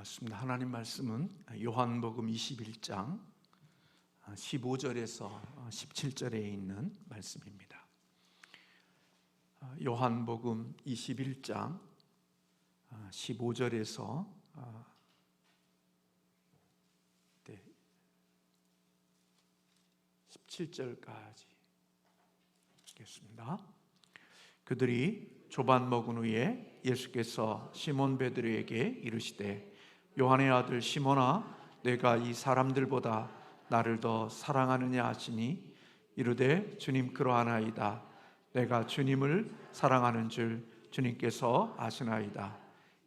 고맙습니다. 하나님 말씀은 요한복음 21장 15절에서 17절에 있는 말씀입니다. 요한복음 21장 15절에서 17절까지 읽겠습니다. 그들이 조반 먹은 후에 예수께서 시몬 베드로에게 이르시되 요한의 아들 시몬아, 내가 이 사람들보다 나를 더 사랑하느냐 하시니 이르되 주님 그러하나이다. 내가 주님을 사랑하는 줄 주님께서 아시나이다.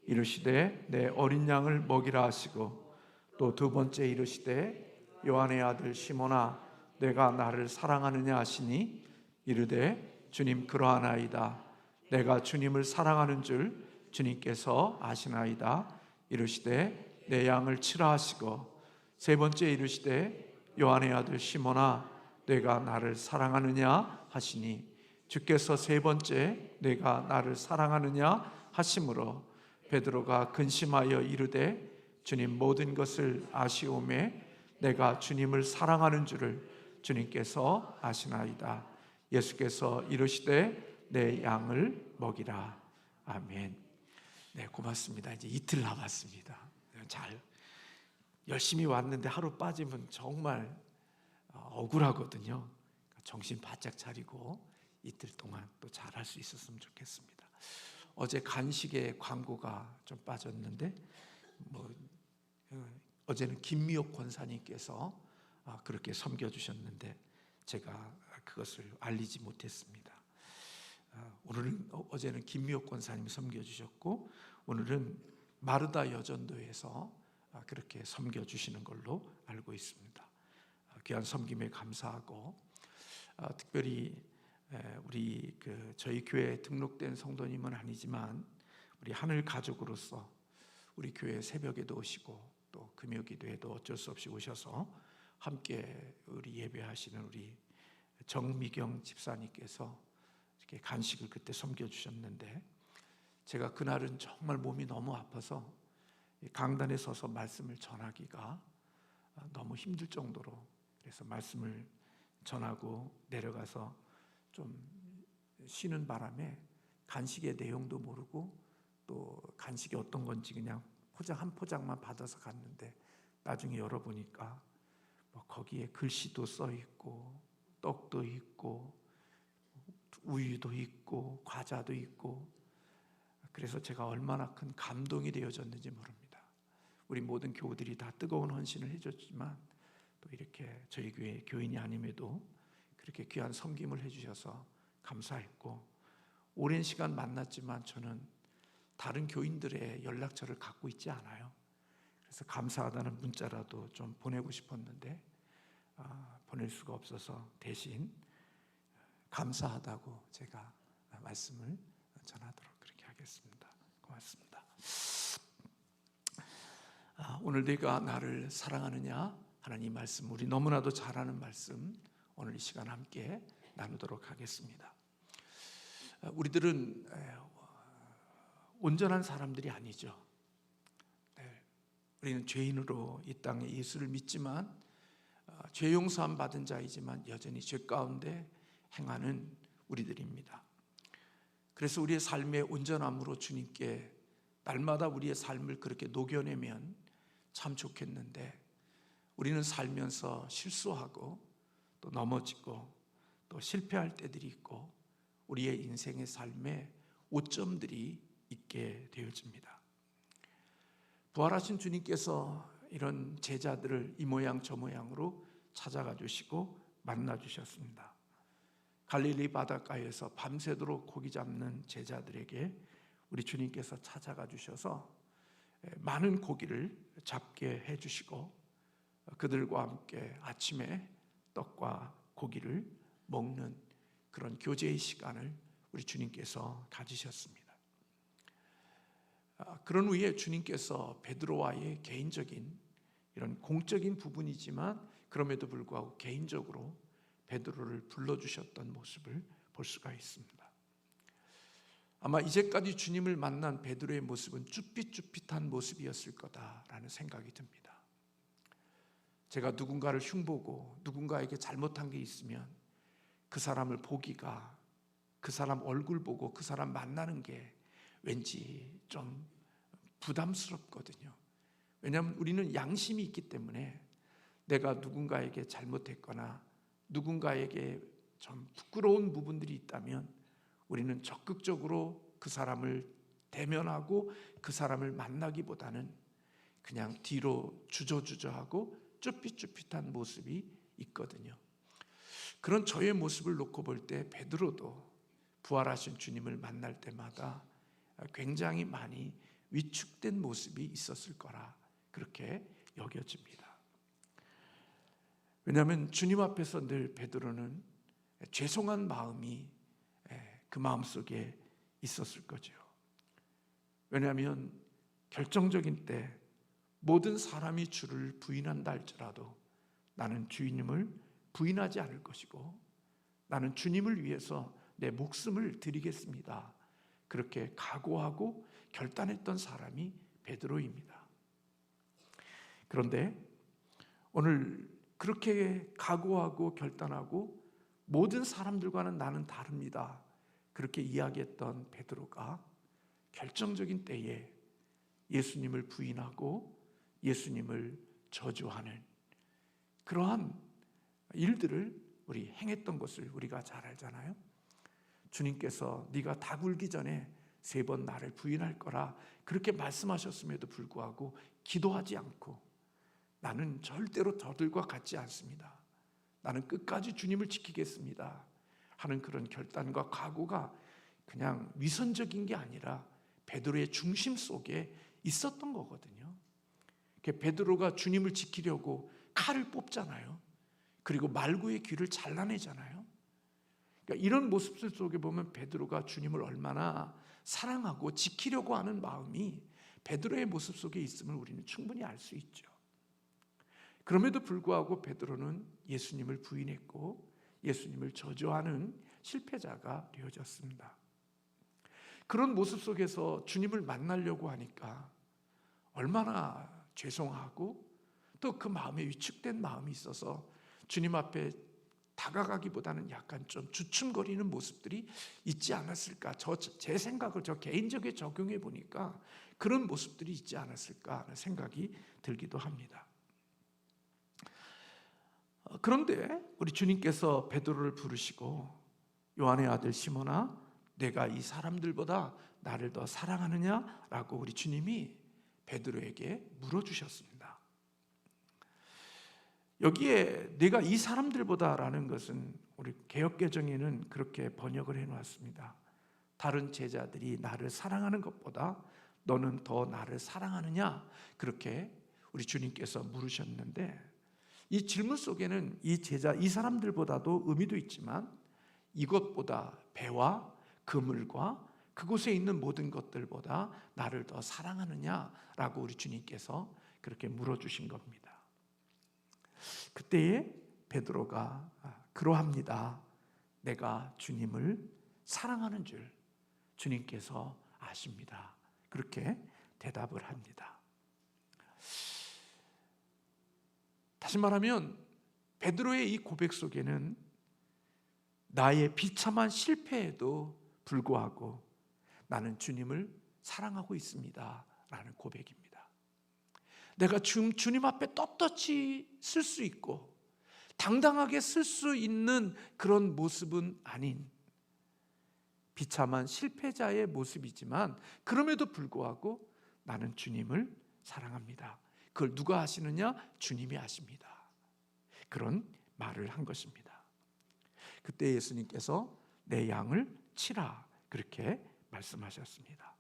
이르시되 내 어린 양을 먹이라 하시고 또 두 번째 이르시되 요한의 아들 시몬아, 내가 나를 사랑하느냐 하시니 이르되 주님 그러하나이다. 내가 주님을 사랑하는 줄 주님께서 아시나이다. 이르시되 내 양을 치라 하시고 세 번째 이르시되 요한의 아들 시몬아, 내가 나를 사랑하느냐 하시니 주께서 세 번째 내가 나를 사랑하느냐 하심으로 베드로가 근심하여 이르되 주님 모든 것을 아시오매 내가 주님을 사랑하는 줄을 주님께서 아시나이다. 예수께서 이르시되 내 양을 먹이라. 아멘. 네, 고맙습니다. 이제 이틀 남았습니다. 잘 열심히 왔는데 하루 빠지면 정말 억울하거든요. 정신 바짝 차리고 이틀 동안 또 잘할 수 있었으면 좋겠습니다. 어제 간식에 광고가 좀 빠졌는데 어제는 김미옥 권사님께서 그렇게 섬겨주셨는데 제가 그것을 알리지 못했습니다. 어제는 김미옥 권사님이 섬겨주셨고 오늘은 마르다 여전도에서 그렇게 섬겨주시는 걸로 알고 있습니다. 귀한 섬김에 감사하고 특별히 우리 저희 교회에 등록된 성도님은 아니지만 우리 하늘 가족으로서 우리 교회 새벽에도 오시고 또 금요기도에도 어쩔 수 없이 오셔서 함께 우리 예배하시는 우리 정미경 집사님께서 이렇게 간식을 그때 섬겨주셨는데 제가 그날은 정말 몸이 너무 아파서 강단에 서서 말씀을 전하기가 너무 힘들 정도로, 그래서 말씀을 전하고 내려가서 좀 쉬는 바람에 간식의 내용도 모르고 또 간식이 어떤 건지 그냥 포장 한 포장만 받아서 갔는데 나중에 열어보니까 거기에 글씨도 써 있고 떡도 있고 우유도 있고 과자도 있고, 그래서 제가 얼마나 큰 감동이 되어졌는지 모릅니다. 우리 모든 교우들이 다 뜨거운 헌신을 해줬지만 또 이렇게 저희 교회 교인이 아님에도 그렇게 귀한 섬김을 해주셔서 감사했고, 오랜 시간 만났지만 저는 다른 교인들의 연락처를 갖고 있지 않아요. 그래서 감사하다는 문자라도 좀 보내고 싶었는데 보낼 수가 없어서 대신 감사하다고 제가 말씀을 전하도록 그렇게 하겠습니다. 고맙습니다. 오늘 내가 나를 사랑하느냐 하나님 말씀, 우리 너무나도 잘 아는 말씀, 오늘 이 시간 함께 나누도록 하겠습니다. 우리들은 온전한 사람들이 아니죠. 우리는 죄인으로 이 땅에 예수를 믿지만 죄 용서함 받은 자이지만 여전히 죄 가운데 행하는 우리들입니다. 그래서 우리의 삶의 온전함으로 주님께 날마다 우리의 삶을 그렇게 녹여내면 참 좋겠는데 우리는 살면서 실수하고 또 넘어지고 또 실패할 때들이 있고 우리의 인생의 삶에 오점들이 있게 되어집니다. 부활하신 주님께서 이런 제자들을 이 모양 저 모양으로 찾아가 주시고 만나 주셨습니다. 갈릴리 바닷가에서 밤새도록 고기 잡는 제자들에게 우리 주님께서 찾아가 주셔서 많은 고기를 잡게 해주시고 그들과 함께 아침에 떡과 고기를 먹는 그런 교제의 시간을 우리 주님께서 가지셨습니다. 그런 후에 주님께서 베드로와의 개인적인 이런 공적인 부분이지만 그럼에도 불구하고 개인적으로 베드로를 불러주셨던 모습을 볼 수가 있습니다. 아마 이제까지 주님을 만난 베드로의 모습은 쭈삣쭈삣한 모습이었을 거다라는 생각이 듭니다. 제가 누군가를 흉보고 누군가에게 잘못한 게 있으면 그 사람을 보기가, 그 사람 얼굴 보고 그 사람 만나는 게 왠지 좀 부담스럽거든요. 왜냐하면 우리는 양심이 있기 때문에 내가 누군가에게 잘못했거나 누군가에게 좀 부끄러운 부분들이 있다면 우리는 적극적으로 그 사람을 대면하고 그 사람을 만나기보다는 그냥 뒤로 주저주저하고 쭈삣쭈삣한 모습이 있거든요. 그런 저의 모습을 놓고 볼 때 베드로도 부활하신 주님을 만날 때마다 굉장히 많이 위축된 모습이 있었을 거라 그렇게 여겨집니다. 왜냐하면 주님 앞에서 늘 베드로는 죄송한 마음이 그 마음속에 있었을 거죠. 왜냐하면 결정적인 때 모든 사람이 주를 부인한다 할지라도 나는 주님을 부인하지 않을 것이고 나는 주님을 위해서 내 목숨을 드리겠습니다. 그렇게 각오하고 결단했던 사람이 베드로입니다. 그런데 오늘 그렇게 각오하고 결단하고 모든 사람들과는 나는 다릅니다. 그렇게 이야기했던 베드로가 결정적인 때에 예수님을 부인하고 예수님을 저주하는 그러한 일들을 우리 행했던 것을 우리가 잘 알잖아요. 주님께서 네가 다 굴기 전에 3번 나를 부인할 거라 그렇게 말씀하셨음에도 불구하고 기도하지 않고 나는 절대로 저들과 같지 않습니다. 나는 끝까지 주님을 지키겠습니다 하는 그런 결단과 각오가 그냥 위선적인 게 아니라 베드로의 중심 속에 있었던 거거든요. 베드로가 주님을 지키려고 칼을 뽑잖아요. 그리고 말구의 귀를 잘라내잖아요. 그러니까 이런 모습들 속에 보면 베드로가 주님을 얼마나 사랑하고 지키려고 하는 마음이 베드로의 모습 속에 있음을 우리는 충분히 알 수 있죠. 그럼에도 불구하고 베드로는 예수님을 부인했고 예수님을 저주하는 실패자가 되어졌습니다. 그런 모습 속에서 주님을 만나려고 하니까 얼마나 죄송하고 또 그 마음에 위축된 마음이 있어서 주님 앞에 다가가기보다는 약간 좀 주춤거리는 모습들이 있지 않았을까. 제 생각을 저 개인적에 적용해 보니까 그런 모습들이 있지 않았을까 하는 생각이 들기도 합니다. 그런데 우리 주님께서 베드로를 부르시고 요한의 아들 시몬아 내가 이 사람들보다 나를 더 사랑하느냐라고 우리 주님이 베드로에게 물어주셨습니다. 여기에 내가 이 사람들보다라는 것은 우리 개역개정에는 그렇게 번역을 해놓았습니다. 다른 제자들이 나를 사랑하는 것보다 너는 더 나를 사랑하느냐 그렇게 우리 주님께서 물으셨는데 이 질문 속에는 이 사람들보다도 의미도 있지만 이것보다 배와 그물과 그곳에 있는 모든 것들보다 나를 더 사랑하느냐라고 우리 주님께서 그렇게 물어주신 겁니다. 그때에 베드로가 그러합니다. 내가 주님을 사랑하는 줄 주님께서 아십니다. 그렇게 대답을 합니다. 다시 말하면 베드로의 이 고백 속에는 나의 비참한 실패에도 불구하고 나는 주님을 사랑하고 있습니다 라는 고백입니다. 내가 주님 앞에 떳떳이 쓸 수 있고 당당하게 쓸 수 있는 그런 모습은 아닌 비참한 실패자의 모습이지만 그럼에도 불구하고 나는 주님을 사랑합니다. 그걸 누가 하시느냐? 주님이 하십니다. 그런 말을 한 것입니다. 그때 예수님께서 내 양을 치라 그렇게 말씀하셨습니다.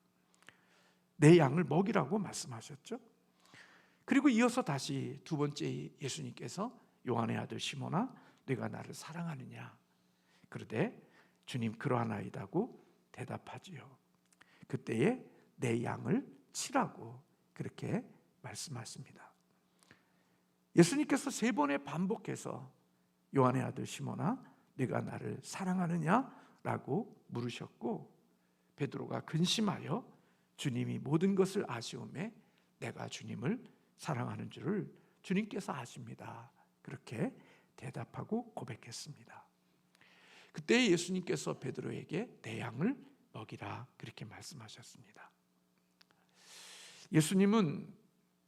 내 양을 먹이라고 말씀하셨죠. 그리고 이어서 다시 두 번째 예수님께서 요한의 아들 시몬아 네가 나를 사랑하느냐 그러되 주님 그러하나이다고 대답하지요. 그때에 내 양을 치라고 그렇게 말씀하십니다. 예수님께서 3번에 반복해서 요한의 아들 시몬아 네가 나를 사랑하느냐 라고 물으셨고 베드로가 근심하여 주님이 모든 것을 아시오매 내가 주님을 사랑하는 줄을 주님께서 아십니다. 그렇게 대답하고 고백했습니다. 그때 예수님께서 베드로에게 내 양을 먹이라 그렇게 말씀하셨습니다. 예수님은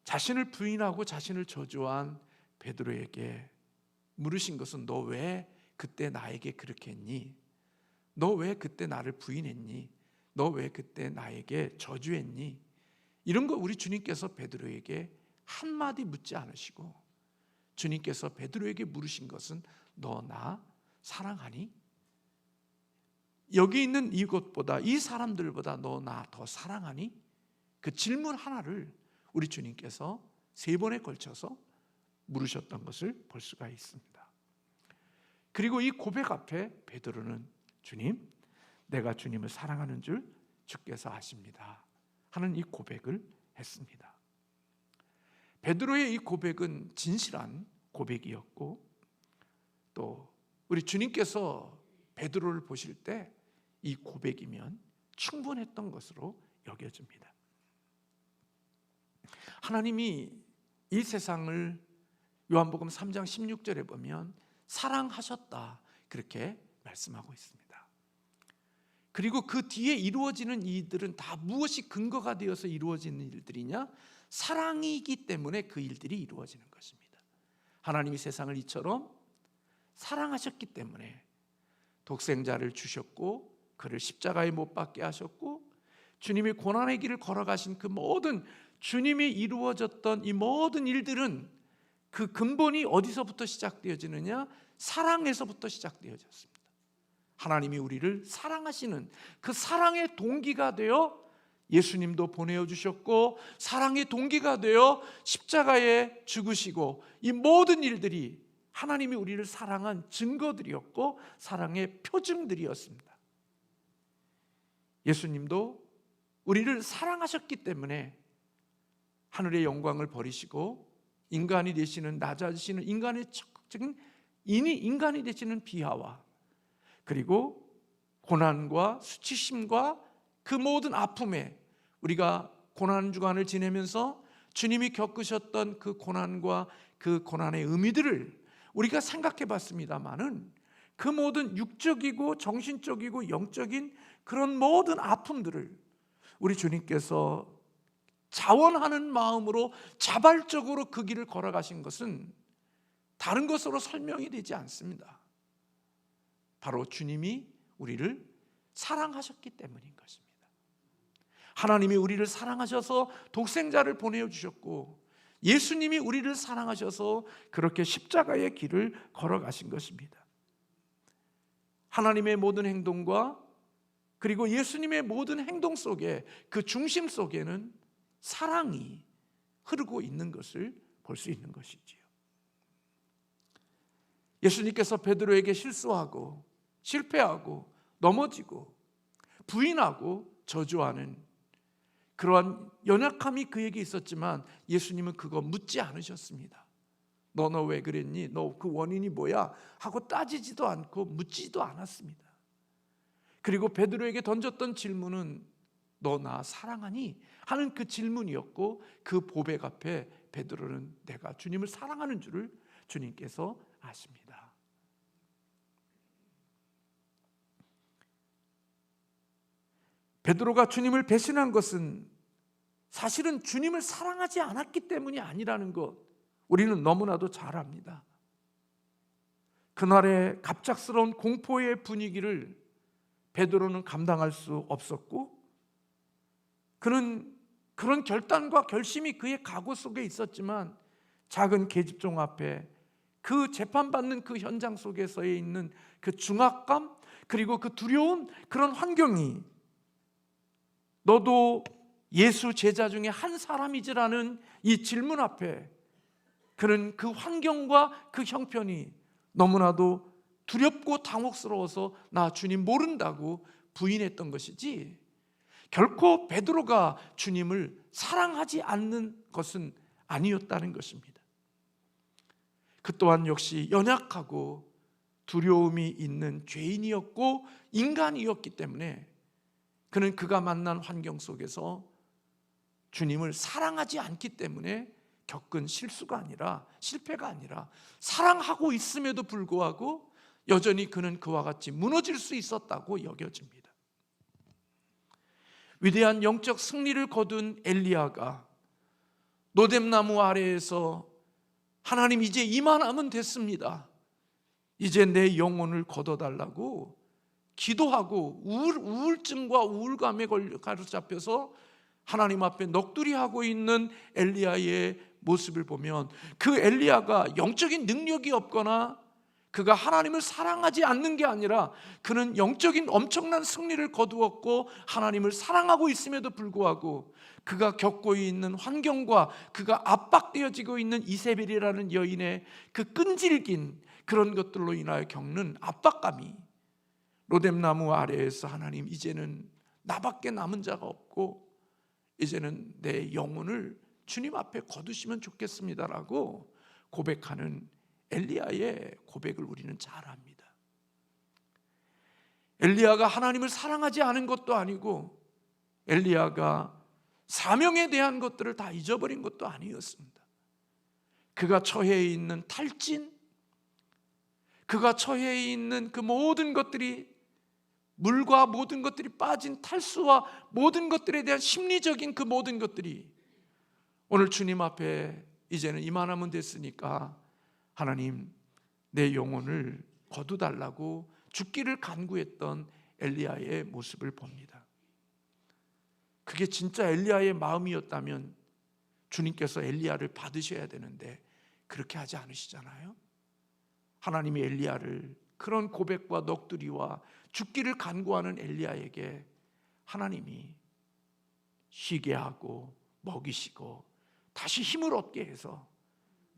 자신을 부인하고 자신을 저주한 베드로에게 물으신 것은 너 왜 그때 나에게 그렇게 했니? 너 왜 그때 나를 부인했니? 너 왜 그때 나에게 저주했니? 이런 거 우리 주님께서 베드로에게 한마디 묻지 않으시고 주님께서 베드로에게 물으신 것은 너 나 사랑하니? 여기 있는 이것보다 이 사람들보다 너 나 더 사랑하니? 그 질문 하나를 우리 주님께서 3번에 걸쳐서 물으셨던 것을 볼 수가 있습니다. 그리고 이 고백 앞에 베드로는 주님, 내가 주님을 사랑하는 줄 주께서 아십니다 하는 이 고백을 했습니다. 베드로의 이 고백은 진실한 고백이었고 또 우리 주님께서 베드로를 보실 때 이 고백이면 충분했던 것으로 여겨집니다. 하나님이 이 세상을 요한복음 3장 16절에 보면 사랑하셨다 그렇게 말씀하고 있습니다. 그리고 그 뒤에 이루어지는 일들은 다 무엇이 근거가 되어서 이루어지는 일들이냐? 사랑이기 때문에 그 일들이 이루어지는 것입니다. 하나님이 세상을 이처럼 사랑하셨기 때문에 독생자를 주셨고 그를 십자가에 못 박게 하셨고 주님이 고난의 길을 걸어가신 그 모든 주님이 이루어졌던 이 모든 일들은 그 근본이 어디서부터 시작되어지느냐? 사랑에서부터 시작되어졌습니다. 하나님이 우리를 사랑하시는 그 사랑의 동기가 되어 예수님도 보내어 주셨고 사랑의 동기가 되어 십자가에 죽으시고 이 모든 일들이 하나님이 우리를 사랑한 증거들이었고 사랑의 표징들이었습니다. 예수님도 우리를 사랑하셨기 때문에 하늘의 영광을 버리시고 인간이 되시는 낮아지시는 인간의 적극적인 인간이 되시는 비하와 그리고 고난과 수치심과 그 모든 아픔에 우리가 고난 주간을 지내면서 주님이 겪으셨던 그 고난과 그 고난의 의미들을 우리가 생각해 봤습니다마는 그 모든 육적이고 정신적이고 영적인 그런 모든 아픔들을 우리 주님께서 자원하는 마음으로 자발적으로 그 길을 걸어가신 것은 다른 것으로 설명이 되지 않습니다. 바로 주님이 우리를 사랑하셨기 때문인 것입니다. 하나님이 우리를 사랑하셔서 독생자를 보내주셨고 예수님이 우리를 사랑하셔서 그렇게 십자가의 길을 걸어가신 것입니다. 하나님의 모든 행동과 그리고 예수님의 모든 행동 속에 그 중심 속에는 사랑이 흐르고 있는 것을 볼 수 있는 것이지요. 예수님께서 베드로에게 실수하고 실패하고 넘어지고 부인하고 저주하는 그러한 연약함이 그에게 있었지만 예수님은 그거 묻지 않으셨습니다. 너 왜 그랬니? 너 그 원인이 뭐야? 하고 따지지도 않고 묻지도 않았습니다. 그리고 베드로에게 던졌던 질문은 너 나 사랑하니? 하는 그 질문이었고 그 고백 앞에 베드로는 내가 주님을 사랑하는 줄을 주님께서 아십니다. 베드로가 주님을 배신한 것은 사실은 주님을 사랑하지 않았기 때문이 아니라는 것 우리는 너무나도 잘 압니다. 그날의 갑작스러운 공포의 분위기를 베드로는 감당할 수 없었고 그는 그런 결단과 결심이 그의 각오 속에 있었지만 작은 계집종 앞에 그 재판받는 그 현장 속에서에 있는 그 중압감 그리고 그 두려운 그런 환경이 너도 예수 제자 중에 한 사람이지라는 이 질문 앞에 그는 그 환경과 그 형편이 너무나도 두렵고 당혹스러워서 나 주님 모른다고 부인했던 것이지 결코 베드로가 주님을 사랑하지 않는 것은 아니었다는 것입니다. 그 또한 역시 연약하고 두려움이 있는 죄인이었고 인간이었기 때문에 그는 그가 만난 환경 속에서 주님을 사랑하지 않기 때문에 겪은 실패가 아니라 사랑하고 있음에도 불구하고 여전히 그는 그와 같이 무너질 수 있었다고 여겨집니다. 위대한 영적 승리를 거둔 엘리야가 노뎀나무 아래에서 하나님 이제 이만하면 됐습니다, 이제 내 영혼을 거둬달라고 기도하고 우울증과 우울감에 가로잡혀서 하나님 앞에 넋두리하고 있는 엘리야의 모습을 보면 그 엘리야가 영적인 능력이 없거나 그가 하나님을 사랑하지 않는 게 아니라 그는 영적인 엄청난 승리를 거두었고 하나님을 사랑하고 있음에도 불구하고 그가 겪고 있는 환경과 그가 압박되어지고 있는 이세벨이라는 여인의 그 끈질긴 그런 것들로 인하여 겪는 압박감이 로뎀나무 아래에서 하나님 이제는 나밖에 남은 자가 없고 이제는 내 영혼을 주님 앞에 거두시면 좋겠습니다라고 고백하는 엘리야의 고백을 우리는 잘 압니다. 엘리야가 하나님을 사랑하지 않은 것도 아니고 엘리야가 사명에 대한 것들을 다 잊어버린 것도 아니었습니다. 그가 처해 있는 탈진, 그가 처해 있는 그 모든 것들이, 물과 모든 것들이 빠진 탈수와 모든 것들에 대한 심리적인 그 모든 것들이 오늘 주님 앞에 이제는 이만하면 됐으니까 하나님 내 영혼을 거두달라고 죽기를 간구했던 엘리야의 모습을 봅니다. 그게 진짜 엘리야의 마음이었다면 주님께서 엘리야를 받으셔야 되는데 그렇게 하지 않으시잖아요. 하나님이 엘리야를 그런 고백과 넋두리와 죽기를 간구하는 엘리야에게 하나님이 쉬게 하고 먹이시고 다시 힘을 얻게 해서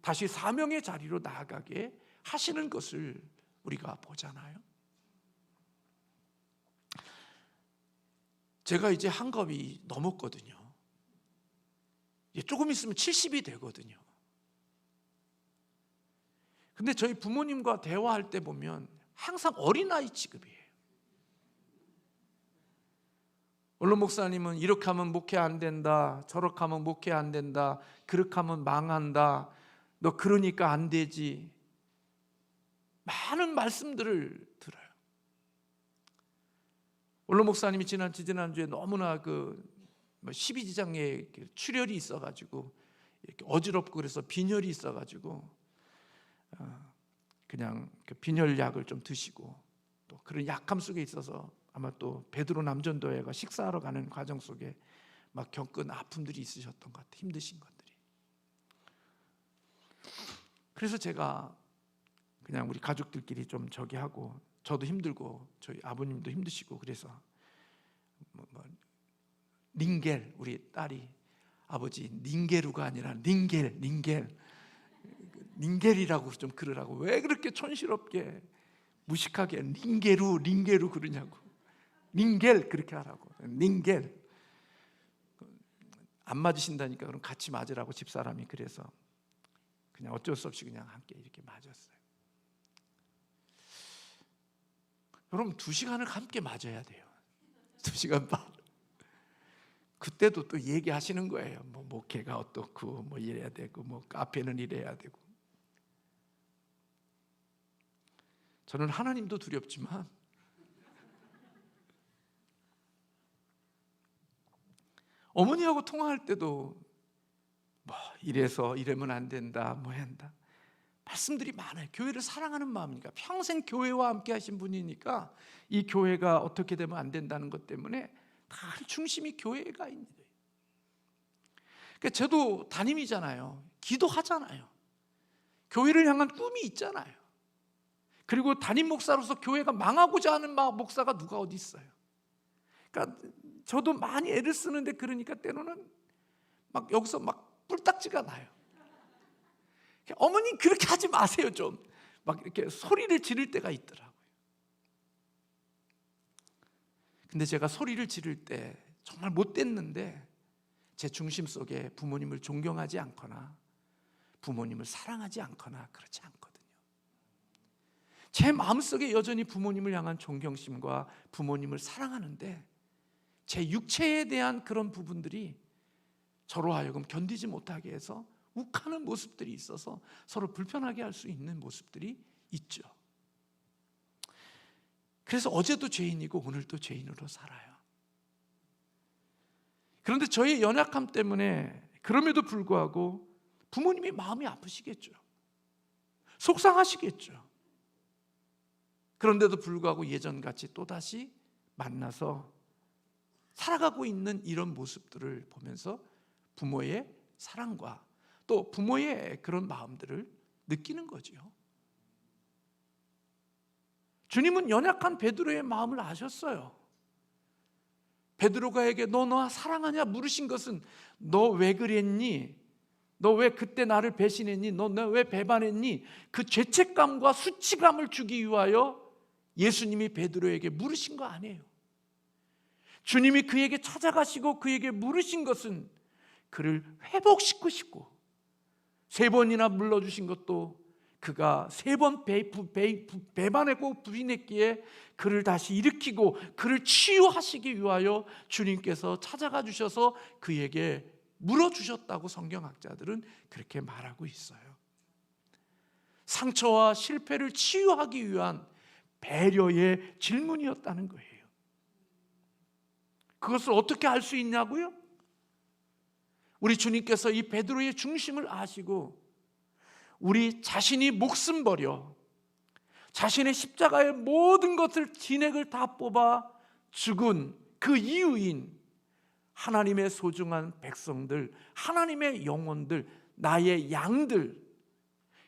다시 사명의 자리로 나아가게 하시는 것을 우리가 보잖아요. 제가 이제 한갑이 넘었거든요. 조금 있으면 70이 되거든요. 근데 저희 부모님과 대화할 때 보면 항상 어린아이 취급이에요. 원로 목사님은 이렇게 하면 목회 안 된다, 저렇게 하면 목회 안 된다, 그렇게 하면 망한다, 너 그러니까 안 되지, 많은 말씀들을 들어요. 원로 목사님이 지난주에 너무나 그 12지장에 출혈이 있어가지고 이렇게 어지럽고 그래서 빈혈이 있어가지고 그냥 그 빈혈약을 좀 드시고 또 그런 약함 속에 있어서 아마 또 베드로 남전도회가 식사하러 가는 과정 속에 막 겪은 아픔들이 있으셨던 것 같아요. 힘드신 것들이. 그래서 제가 그냥 우리 가족들끼리 좀 저기 하고, 저도 힘들고 저희 아버님도 힘드시고 그래서 닌겔, 우리 딸이 아버지 닌게루가 아니라 닌겔이라고 좀 그러라고, 왜 그렇게 촌스럽게 무식하게 닌게루 그러냐고, 닌겔 그렇게 하라고, 닌겔. 안 맞으신다니까 그럼 같이 맞으라고 집사람이 그래서 그냥 어쩔 수 없이 그냥 함께 이렇게 맞았어요. 여러분 2시간을 함께 맞아야 돼요. 2시간 반. 그때도 또 얘기하시는 거예요. 뭐 목회가 어떻고 뭐 이래야 되고 뭐 카페는 이래야 되고. 저는 하나님도 두렵지만 어머니하고 통화할 때도 뭐 이래서 이러면 안 된다, 뭐 한다, 말씀들이 많아요. 교회를 사랑하는 마음이니까, 평생 교회와 함께 하신 분이니까 이 교회가 어떻게 되면 안 된다는 것 때문에 다 중심이 교회가 있는 거예요. 그러니까 저도 담임이잖아요. 기도하잖아요. 교회를 향한 꿈이 있잖아요. 그리고 담임 목사로서 교회가 망하고자 하는 목사가 누가 어디 있어요. 그러니까 저도 많이 애를 쓰는데 그러니까 때로는 막 여기서 막 뿔딱지가 나요. 어머님 그렇게 하지 마세요 좀. 막 이렇게 소리를 지를 때가 있더라고요. 근데 제가 소리를 지를 때 정말 못됐는데 제 중심 속에 부모님을 존경하지 않거나 부모님을 사랑하지 않거나 그렇지 않거든요. 제 마음속에 여전히 부모님을 향한 존경심과 부모님을 사랑하는데 제 육체에 대한 그런 부분들이 저로 하여금 견디지 못하게 해서 욱하는 모습들이 있어서 서로 불편하게 할 수 있는 모습들이 있죠. 그래서 어제도 죄인이고 오늘도 죄인으로 살아요. 그런데 저의 연약함 때문에 그럼에도 불구하고 부모님이 마음이 아프시겠죠. 속상하시겠죠. 그런데도 불구하고 예전같이 또다시 만나서 살아가고 있는 이런 모습들을 보면서 부모의 사랑과 또 부모의 그런 마음들을 느끼는 거죠. 주님은 연약한 베드로의 마음을 아셨어요. 베드로가에게 너 사랑하냐 물으신 것은 너 왜 그랬니? 너 왜 그때 나를 배신했니? 너 왜 배반했니? 그 죄책감과 수치감을 주기 위하여 예수님이 베드로에게 물으신 거 아니에요. 주님이 그에게 찾아가시고 그에게 물으신 것은 그를 회복시키시고 3번이나 물러주신 것도 그가 3번 배반했고 부인했기에 그를 다시 일으키고 그를 치유하시기 위하여 주님께서 찾아가 주셔서 그에게 물어주셨다고 성경학자들은 그렇게 말하고 있어요. 상처와 실패를 치유하기 위한 배려의 질문이었다는 거예요. 그것을 어떻게 알 수 있냐고요? 우리 주님께서 이 베드로의 중심을 아시고 우리 자신이 목숨 버려 자신의 십자가의 모든 것을 진액을 다 뽑아 죽은 그 이유인 하나님의 소중한 백성들, 하나님의 영혼들, 나의 양들,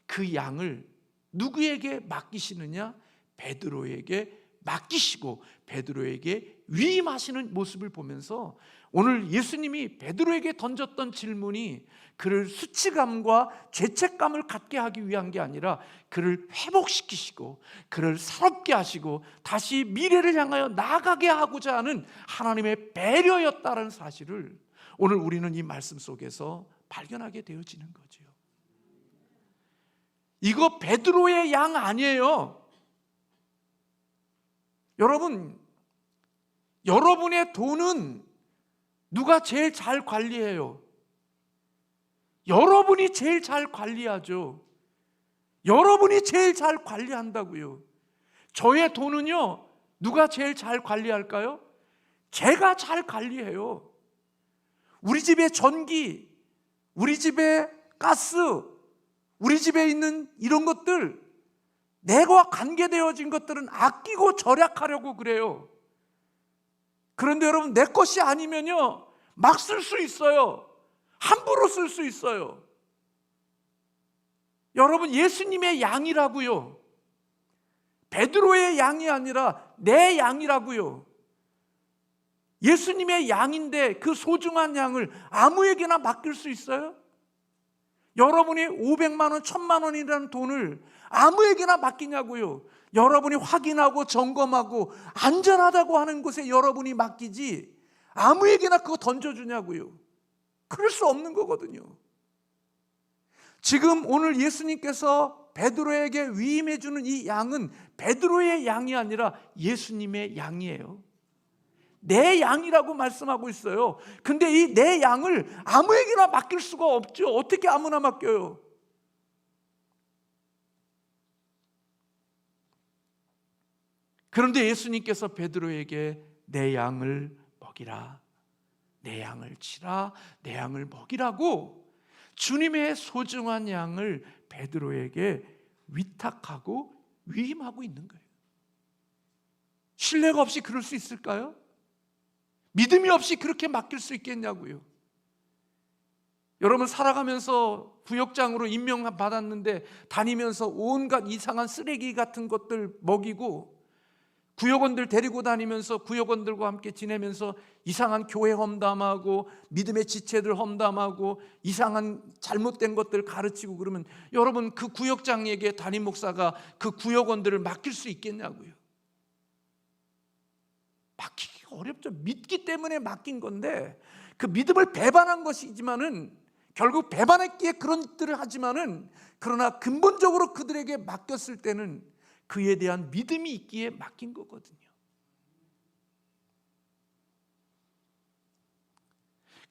그 양을 누구에게 맡기시느냐? 베드로에게 맡기시고 베드로에게 위임하시는 모습을 보면서 오늘 예수님이 베드로에게 던졌던 질문이 그를 수치감과 죄책감을 갖게 하기 위한 게 아니라 그를 회복시키시고 그를 새롭게 하시고 다시 미래를 향하여 나아가게 하고자 하는 하나님의 배려였다는 사실을 오늘 우리는 이 말씀 속에서 발견하게 되어지는 거죠. 이거 베드로의 양 아니에요. 여러분, 여러분의 돈은 누가 제일 잘 관리해요? 여러분이 제일 잘 관리하죠. 여러분이 제일 잘 관리한다고요. 저의 돈은요, 누가 제일 잘 관리할까요? 제가 잘 관리해요. 우리 집의 전기, 우리 집의 가스, 우리 집에 있는 이런 것들, 내가 관계되어진 것들은 아끼고 절약하려고 그래요. 그런데 여러분, 내 것이 아니면요 막 쓸 수 있어요. 함부로 쓸 수 있어요. 여러분, 예수님의 양이라고요. 베드로의 양이 아니라 내 양이라고요. 예수님의 양인데 그 소중한 양을 아무에게나 맡길 수 있어요? 여러분이 500만 원, 1000만 원이라는 돈을 아무에게나 맡기냐고요. 여러분이 확인하고 점검하고 안전하다고 하는 곳에 여러분이 맡기지 아무에게나 그거 던져주냐고요. 그럴 수 없는 거거든요. 지금 오늘 예수님께서 베드로에게 위임해 주는 이 양은 베드로의 양이 아니라 예수님의 양이에요. 내 양이라고 말씀하고 있어요. 근데 이 내 양을 아무에게나 맡길 수가 없죠. 어떻게 아무나 맡겨요? 그런데 예수님께서 베드로에게 내 양을 먹이라, 내 양을 치라, 내 양을 먹이라고 주님의 소중한 양을 베드로에게 위탁하고 위임하고 있는 거예요. 신뢰가 없이 그럴 수 있을까요? 믿음이 없이 그렇게 맡길 수 있겠냐고요. 여러분, 살아가면서 구역장으로 임명받았는데 다니면서 온갖 이상한 쓰레기 같은 것들 먹이고 구역원들 데리고 다니면서 구역원들과 함께 지내면서 이상한 교회 험담하고 믿음의 지체들 험담하고 이상한 잘못된 것들 가르치고 그러면 여러분, 그 구역장에게 담임 목사가 그 구역원들을 맡길 수 있겠냐고요. 맡기기가 어렵죠. 믿기 때문에 맡긴 건데 그 믿음을 배반한 것이지만은 결국 배반했기에 그런 것들을 하지만은 그러나 근본적으로 그들에게 맡겼을 때는 그에 대한 믿음이 있기에 맡긴 거거든요.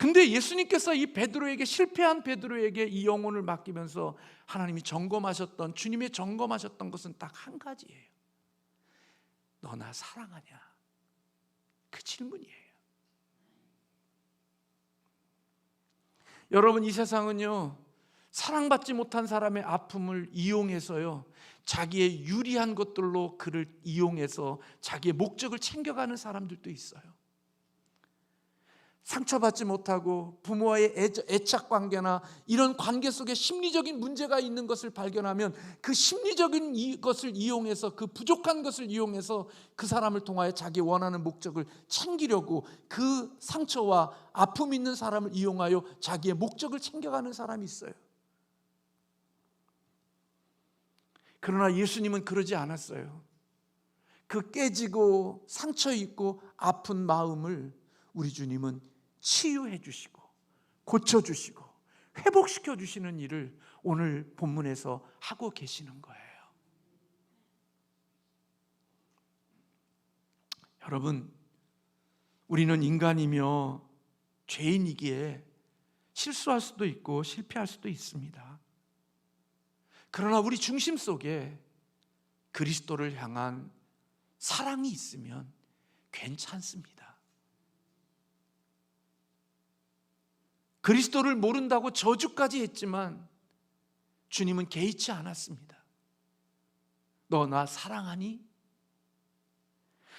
근데 예수님께서 이 베드로에게, 실패한 베드로에게 이 영혼을 맡기면서 하나님이 점검하셨던, 주님의 점검하셨던 것은 딱 한 가지예요. 너 나 사랑하냐? 그 질문이에요. 여러분, 이 세상은요, 사랑받지 못한 사람의 아픔을 이용해서요, 자기의 유리한 것들로 그를 이용해서 자기의 목적을 챙겨가는 사람들도 있어요. 상처받지 못하고 부모와의 애착 관계나 이런 관계 속에 심리적인 문제가 있는 것을 발견하면 그 심리적인 것을 이용해서, 그 부족한 것을 이용해서 그 사람을 통하여 자기 원하는 목적을 챙기려고 그 상처와 아픔 있는 사람을 이용하여 자기의 목적을 챙겨가는 사람이 있어요. 그러나 예수님은 그러지 않았어요. 그 깨지고 상처 있고 아픈 마음을 우리 주님은 치유해 주시고 고쳐주시고 회복시켜 주시는 일을 오늘 본문에서 하고 계시는 거예요. 여러분, 우리는 인간이며 죄인이기에 실수할 수도 있고 실패할 수도 있습니다. 그러나 우리 중심 속에 그리스도를 향한 사랑이 있으면 괜찮습니다. 그리스도를 모른다고 저주까지 했지만 주님은 개의치 않았습니다. 너 나 사랑하니?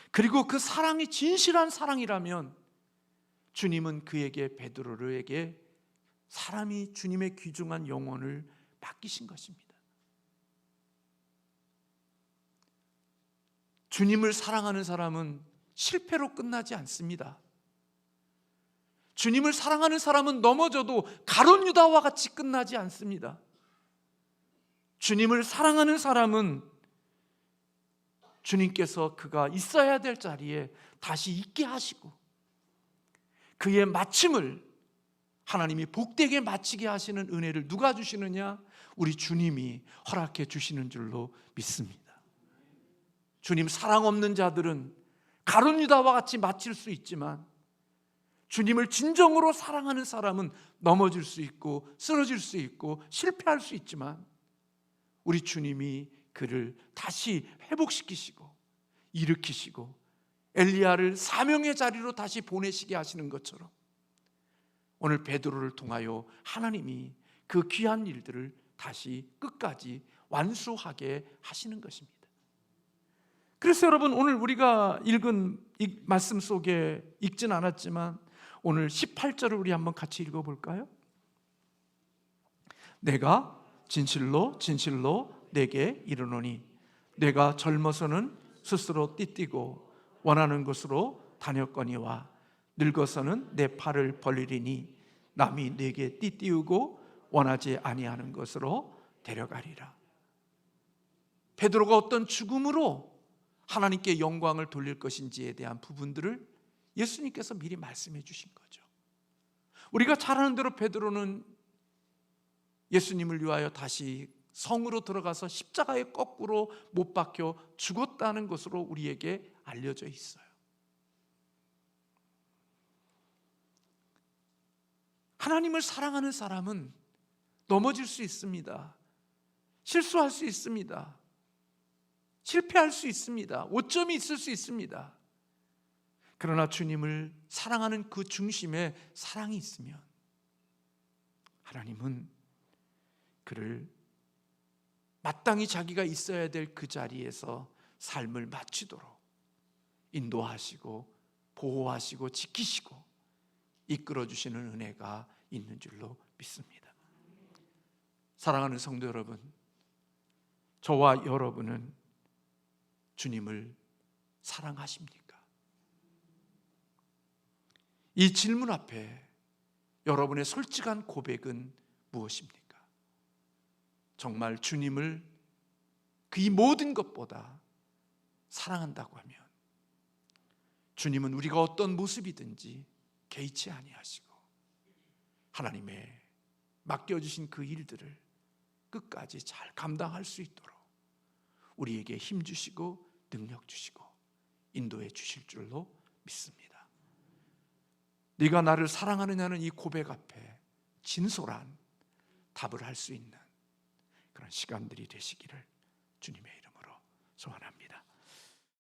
그리고 그 사랑이 진실한 사랑이라면 주님은 그에게, 베드로에게 사람이 주님의 귀중한 영혼을 맡기신 것입니다. 주님을 사랑하는 사람은 실패로 끝나지 않습니다. 주님을 사랑하는 사람은 넘어져도 가룟 유다와 같이 끝나지 않습니다. 주님을 사랑하는 사람은 주님께서 그가 있어야 될 자리에 다시 있게 하시고 그의 마침을 하나님이 복되게 마치게 하시는 은혜를 누가 주시느냐? 우리 주님이 허락해 주시는 줄로 믿습니다. 주님 사랑 없는 자들은 가룟 유다와 같이 마칠 수 있지만 주님을 진정으로 사랑하는 사람은 넘어질 수 있고 쓰러질 수 있고 실패할 수 있지만 우리 주님이 그를 다시 회복시키시고 일으키시고 엘리야를 사명의 자리로 다시 보내시게 하시는 것처럼 오늘 베드로를 통하여 하나님이 그 귀한 일들을 다시 끝까지 완수하게 하시는 것입니다. 그래서 여러분, 오늘 우리가 읽은 이 말씀 속에 읽진 않았지만 오늘 18절을 우리 한번 같이 읽어볼까요? 내가 진실로 진실로 내게 이르노니 내가 젊어서는 스스로 띠띠고 원하는 곳으로 다녔거니와 늙어서는 내 팔을 벌리리니 남이 내게 띠띠우고 원하지 아니하는 것으로 데려가리라. 베드로가 어떤 죽음으로 하나님께 영광을 돌릴 것인지에 대한 부분들을 예수님께서 미리 말씀해 주신 거죠. 우리가 잘 아는 대로 베드로는 예수님을 위하여 다시 성으로 들어가서 십자가에 거꾸로 못 박혀 죽었다는 것으로 우리에게 알려져 있어요. 하나님을 사랑하는 사람은 넘어질 수 있습니다. 실수할 수 있습니다. 실패할 수 있습니다. 오점이 있을 수 있습니다. 그러나 주님을 사랑하는 그 중심에 사랑이 있으면 하나님은 그를 마땅히 자기가 있어야 될 그 자리에서 삶을 마치도록 인도하시고 보호하시고 지키시고 이끌어주시는 은혜가 있는 줄로 믿습니다. 사랑하는 성도 여러분, 저와 여러분은 주님을 사랑하십니까? 이 질문 앞에 여러분의 솔직한 고백은 무엇입니까? 정말 주님을 그 이 모든 것보다 사랑한다고 하면 주님은 우리가 어떤 모습이든지 개의치 아니하시고 하나님의 맡겨주신 그 일들을 끝까지 잘 감당할 수 있도록 우리에게 힘 주시고 능력 주시고 인도해 주실 줄로 믿습니다. 네가 나를 사랑하느냐는 이 고백 앞에 진솔한 답을 할 수 있는 그런 시간들이 되시기를 주님의 이름으로